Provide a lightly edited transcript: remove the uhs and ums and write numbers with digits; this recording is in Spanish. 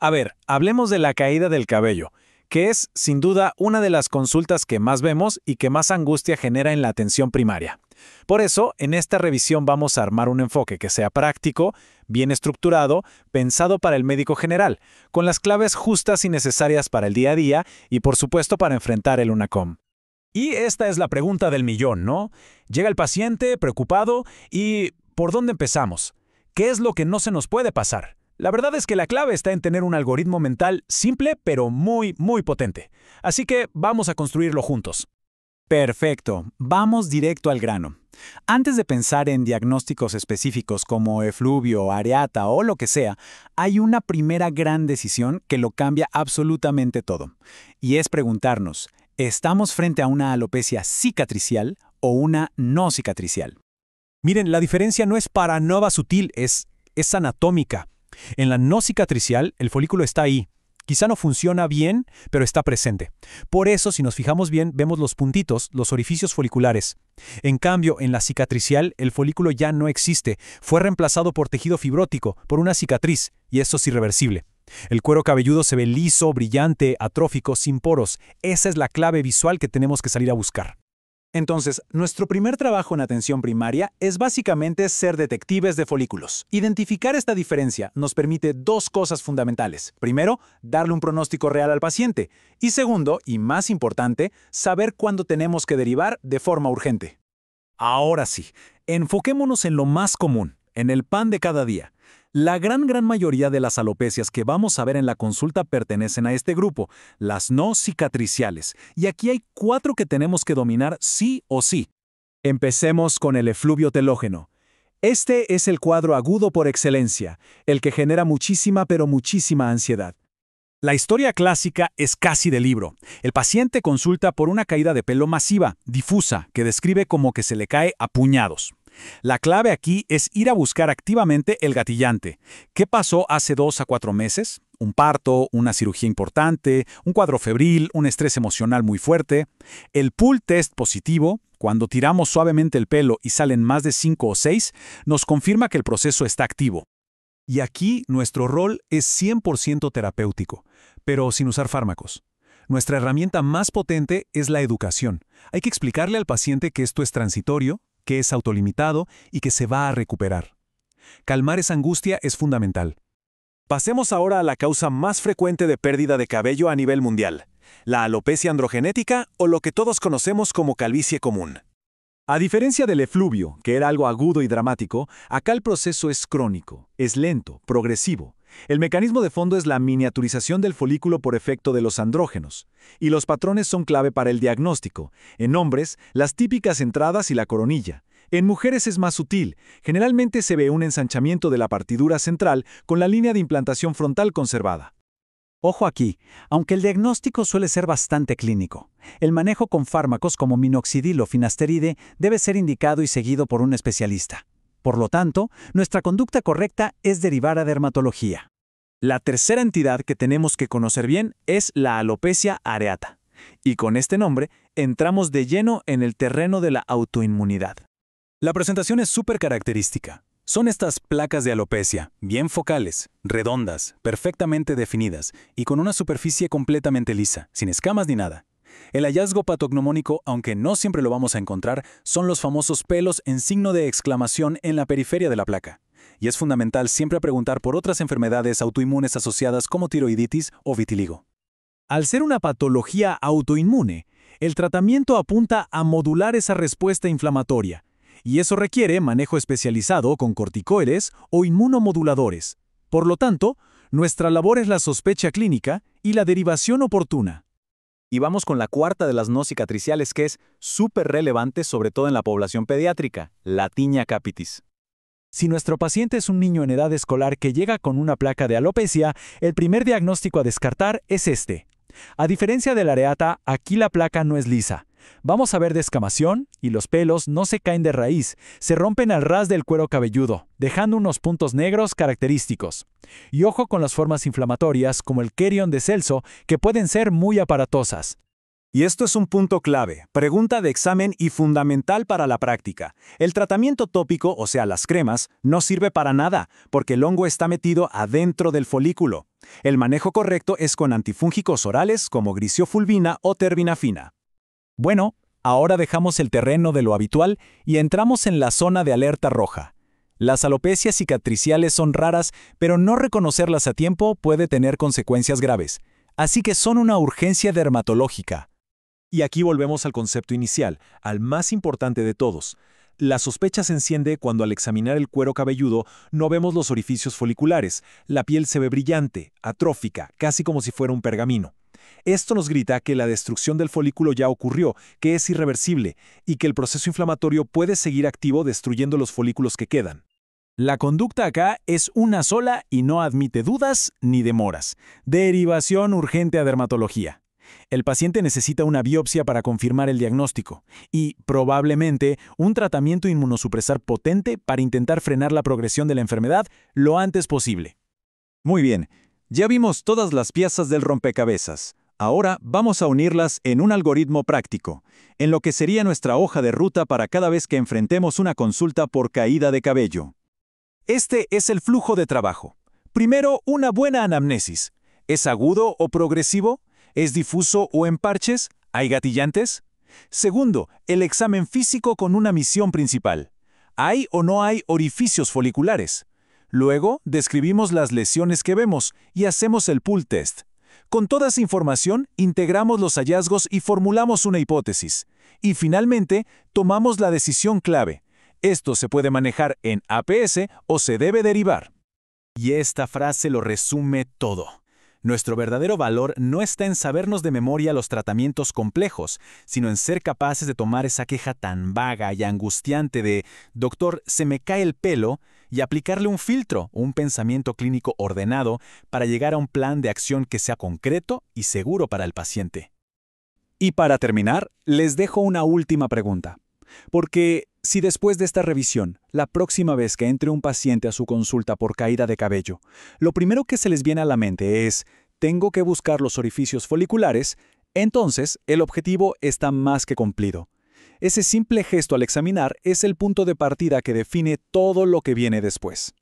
A ver, hablemos de la caída del cabello, que es, sin duda, una de las consultas que más vemos y que más angustia genera en la atención primaria. Por eso, en esta revisión vamos a armar un enfoque que sea práctico, bien estructurado, pensado para el médico general, con las claves justas y necesarias para el día a día y, por supuesto, para enfrentar el UNACOM. Y esta es la pregunta del millón, ¿no? Llega el paciente preocupado y ¿por dónde empezamos? ¿Qué es lo que no se nos puede pasar? La verdad es que la clave está en tener un algoritmo mental simple pero muy potente. Así que vamos a construirlo juntos. Perfecto, vamos directo al grano. Antes de pensar en diagnósticos específicos como efluvio, areata o lo que sea, hay una primera gran decisión que lo cambia absolutamente todo. Y es preguntarnos, ¿estamos frente a una alopecia cicatricial o una no cicatricial? Miren, la diferencia no es para nova sutil, es anatómica. En la no cicatricial, el folículo está ahí. Quizá no funciona bien, pero está presente. Por eso, si nos fijamos bien, vemos los puntitos, los orificios foliculares. En cambio, en la cicatricial, el folículo ya no existe. Fue reemplazado por tejido fibrótico, por una cicatriz, y esto es irreversible. El cuero cabelludo se ve liso, brillante, atrófico, sin poros. Esa es la clave visual que tenemos que salir a buscar. Entonces, nuestro primer trabajo en atención primaria es básicamente ser detectives de folículos. Identificar esta diferencia nos permite dos cosas fundamentales. Primero, darle un pronóstico real al paciente. Y segundo, y más importante, saber cuándo tenemos que derivar de forma urgente. Ahora sí, enfoquémonos en lo más común, en el pan de cada día. La gran mayoría de las alopecias que vamos a ver en la consulta pertenecen a este grupo, las no cicatriciales, y aquí hay 4 que tenemos que dominar sí o sí. Empecemos con el efluvio telógeno. Este es el cuadro agudo por excelencia, el que genera muchísima ansiedad. La historia clásica es casi de libro. El paciente consulta por una caída de pelo masiva, difusa, que describe como que se le cae a puñados. La clave aquí es ir a buscar activamente el gatillante. ¿Qué pasó hace 2 a 4 meses? Un parto, una cirugía importante, un cuadro febril, un estrés emocional muy fuerte. El pull test positivo, cuando tiramos suavemente el pelo y salen más de 5 o 6, nos confirma que el proceso está activo. Y aquí nuestro rol es 100% terapéutico, pero sin usar fármacos. Nuestra herramienta más potente es la educación. Hay que explicarle al paciente que esto es transitorio, que es autolimitado y que se va a recuperar. Calmar esa angustia es fundamental. Pasemos ahora a la causa más frecuente de pérdida de cabello a nivel mundial, la alopecia androgenética o lo que todos conocemos como calvicie común. A diferencia del efluvio, que era algo agudo y dramático, acá el proceso es crónico, es lento, progresivo. El mecanismo de fondo es la miniaturización del folículo por efecto de los andrógenos, y los patrones son clave para el diagnóstico. En hombres, las típicas entradas y la coronilla. En mujeres es más sutil, generalmente se ve un ensanchamiento de la partidura central con la línea de implantación frontal conservada. Ojo aquí, aunque el diagnóstico suele ser bastante clínico, el manejo con fármacos como minoxidil o finasteride debe ser indicado y seguido por un especialista. Por lo tanto, nuestra conducta correcta es derivar a dermatología. La tercera entidad que tenemos que conocer bien es la alopecia areata. Y con este nombre, entramos de lleno en el terreno de la autoinmunidad. La presentación es súper característica. Son estas placas de alopecia, bien focales, redondas, perfectamente definidas y con una superficie completamente lisa, sin escamas ni nada. El hallazgo patognomónico, aunque no siempre lo vamos a encontrar, son los famosos pelos en signo de exclamación en la periferia de la placa. Y es fundamental siempre preguntar por otras enfermedades autoinmunes asociadas como tiroiditis o vitiligo. Al ser una patología autoinmune, el tratamiento apunta a modular esa respuesta inflamatoria, y eso requiere manejo especializado con corticoides o inmunomoduladores. Por lo tanto, nuestra labor es la sospecha clínica y la derivación oportuna. Y vamos con la cuarta de las no cicatriciales que es súper relevante sobre todo en la población pediátrica, la tinea capitis. Si nuestro paciente es un niño en edad escolar que llega con una placa de alopecia, el primer diagnóstico a descartar es este. A diferencia de la areata, aquí la placa no es lisa. Vamos a ver descamación y los pelos no se caen de raíz, se rompen al ras del cuero cabelludo, dejando unos puntos negros característicos. Y ojo con las formas inflamatorias como el Querion de Celso, que pueden ser muy aparatosas. Y esto es un punto clave, pregunta de examen y fundamental para la práctica. El tratamiento tópico, o sea, las cremas, no sirve para nada, porque el hongo está metido adentro del folículo. El manejo correcto es con antifúngicos orales como gliciofulvina o terbinafina. Bueno, ahora dejamos el terreno de lo habitual y entramos en la zona de alerta roja. Las alopecias cicatriciales son raras, pero no reconocerlas a tiempo puede tener consecuencias graves. Así que son una urgencia dermatológica. Y aquí volvemos al concepto inicial, al más importante de todos. La sospecha se enciende cuando al examinar el cuero cabelludo no vemos los orificios foliculares. La piel se ve brillante, atrófica, casi como si fuera un pergamino. Esto nos grita que la destrucción del folículo ya ocurrió, que es irreversible, y que el proceso inflamatorio puede seguir activo destruyendo los folículos que quedan. La conducta acá es una sola y no admite dudas ni demoras. Derivación urgente a dermatología. El paciente necesita una biopsia para confirmar el diagnóstico y, probablemente, un tratamiento inmunosupresor potente para intentar frenar la progresión de la enfermedad lo antes posible. Muy bien, ya vimos todas las piezas del rompecabezas. Ahora vamos a unirlas en un algoritmo práctico, en lo que sería nuestra hoja de ruta para cada vez que enfrentemos una consulta por caída de cabello. Este es el flujo de trabajo. Primero, una buena anamnesis. ¿Es agudo o progresivo? ¿Es difuso o en parches? ¿Hay gatillantes? Segundo, el examen físico con una misión principal. ¿Hay o no hay orificios foliculares? Luego, describimos las lesiones que vemos y hacemos el pull test. Con toda esa información, integramos los hallazgos y formulamos una hipótesis. Y finalmente, tomamos la decisión clave. Esto se puede manejar en APS o se debe derivar. Y esta frase lo resume todo. Nuestro verdadero valor no está en sabernos de memoria los tratamientos complejos, sino en ser capaces de tomar esa queja tan vaga y angustiante de «Doctor, se me cae el pelo» y aplicarle un filtro, un pensamiento clínico ordenado para llegar a un plan de acción que sea concreto y seguro para el paciente. Y para terminar, les dejo una última pregunta. Porque si después de esta revisión, la próxima vez que entre un paciente a su consulta por caída de cabello, lo primero que se les viene a la mente es «tengo que buscar los orificios foliculares», entonces el objetivo está más que cumplido. Ese simple gesto al examinar es el punto de partida que define todo lo que viene después.